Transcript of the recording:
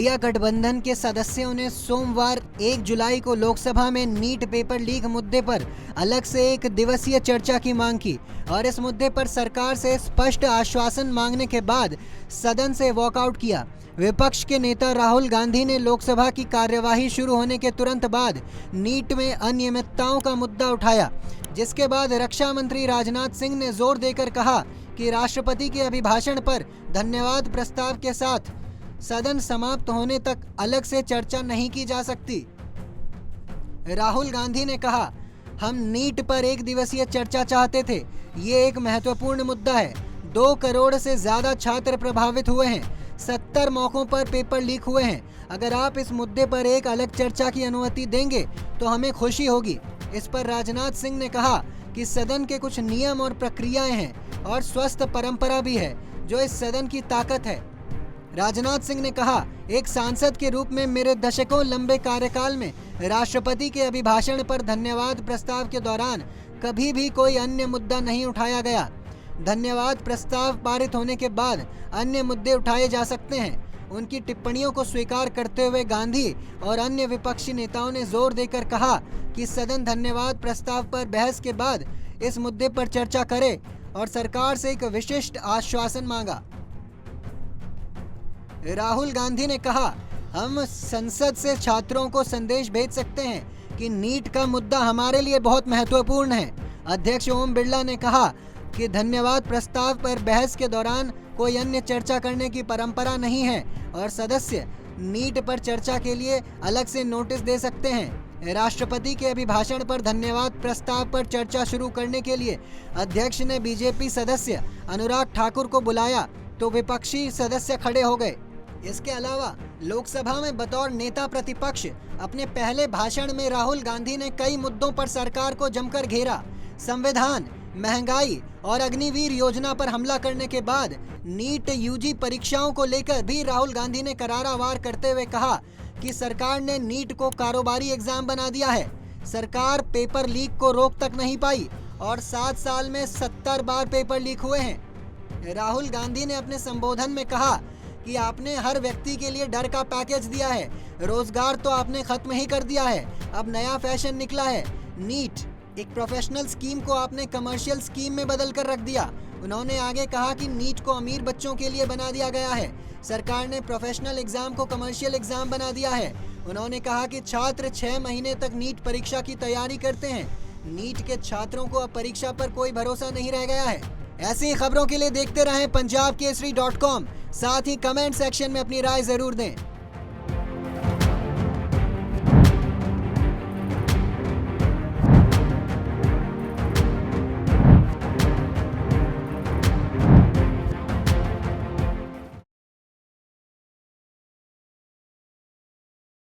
India गठबंधन के सदस्यों ने सोमवार 1 जुलाई को लोकसभा में नीट पेपर लीक मुद्दे पर अलग से एक दिवसीय चर्चा की मांग की और इस मुद्दे पर सरकार से स्पष्ट आश्वासन मांगने के बाद सदन से वॉकआउट किया। विपक्ष के नेता राहुल गांधी ने लोकसभा की कार्यवाही शुरू होने के तुरंत बाद नीट में अनियमितताओं का मुद्दा उठाया, जिसके बाद रक्षा मंत्री राजनाथ सिंह ने जोर देकर कहा कि राष्ट्रपति के अभिभाषण पर धन्यवाद प्रस्ताव के साथ सदन समाप्त होने तक अलग से चर्चा नहीं की जा सकती। राहुल गांधी ने कहा, हम नीट पर एक दिवसीय चर्चा चाहते थे। ये एक महत्वपूर्ण मुद्दा है। 2 करोड़ से ज्यादा छात्र प्रभावित हुए हैं। 70 मौकों पर पेपर लीक हुए हैं। अगर आप इस मुद्दे पर एक अलग चर्चा की अनुमति देंगे तो हमें खुशी होगी। इस पर राजनाथ सिंह ने कहा कि सदन के कुछ नियम और प्रक्रियाएं हैं और स्वस्थ परंपरा भी है जो इस सदन की ताकत है। राजनाथ सिंह ने कहा, एक सांसद के रूप में मेरे दशकों लंबे कार्यकाल में राष्ट्रपति के अभिभाषण पर धन्यवाद प्रस्ताव के दौरान कभी भी कोई अन्य मुद्दा नहीं उठाया गया। धन्यवाद प्रस्ताव पारित होने के बाद अन्य मुद्दे उठाए जा सकते हैं। उनकी टिप्पणियों को स्वीकार करते हुए गांधी और अन्य विपक्षी नेताओं ने जोर देकर कहा कि सदन धन्यवाद प्रस्ताव पर बहस के बाद इस मुद्दे पर चर्चा करे और सरकार से एक विशिष्ट आश्वासन मांगा। राहुल गांधी ने कहा, हम संसद से छात्रों को संदेश भेज सकते हैं कि नीट का मुद्दा हमारे लिए बहुत महत्वपूर्ण है। अध्यक्ष ओम बिरला ने कहा कि धन्यवाद प्रस्ताव पर बहस के दौरान कोई अन्य चर्चा करने की परंपरा नहीं है और सदस्य नीट पर चर्चा के लिए अलग से नोटिस दे सकते हैं। राष्ट्रपति के अभिभाषण पर धन्यवाद प्रस्ताव पर चर्चा शुरू करने के लिए अध्यक्ष ने बीजेपी सदस्य अनुराग ठाकुर को बुलाया तो विपक्षी सदस्य खड़े हो गए। इसके अलावा लोकसभा में बतौर नेता प्रतिपक्ष अपने पहले भाषण में राहुल गांधी ने कई मुद्दों पर सरकार को जमकर घेरा। संविधान, महंगाई और अग्निवीर योजना पर हमला करने के बाद नीट यूजी परीक्षाओं को लेकर भी राहुल गांधी ने करारा वार करते हुए कहा कि सरकार ने नीट को कारोबारी एग्जाम बना दिया है। सरकार पेपर लीक को रोक तक नहीं पाई और 7 साल में 70 बार पेपर लीक हुए हैं। राहुल गांधी ने अपने संबोधन में कहा कि आपने हर व्यक्ति के लिए डर का पैकेज दिया है। रोजगार तो आपने खत्म ही कर दिया है। अब नया फैशन निकला है। नीट, एक प्रोफेशनल स्कीम को आपने कमर्शियल स्कीम में बदल कर रख दिया। उन्होंने आगे कहा कि नीट को अमीर बच्चों के लिए बना दिया गया है। सरकार ने प्रोफेशनल एग्जाम को कमर्शियल एग्जाम बना दिया है। उन्होंने कहा कि छात्र 6 महीने तक नीट परीक्षा की तैयारी करते हैं। नीट के छात्रों को अब परीक्षा पर कोई भरोसा नहीं रह गया है। ऐसी खबरों के लिए देखते रहें पंजाब केसरी.com। साथ ही कमेंट सेक्शन में अपनी राय जरूर दें।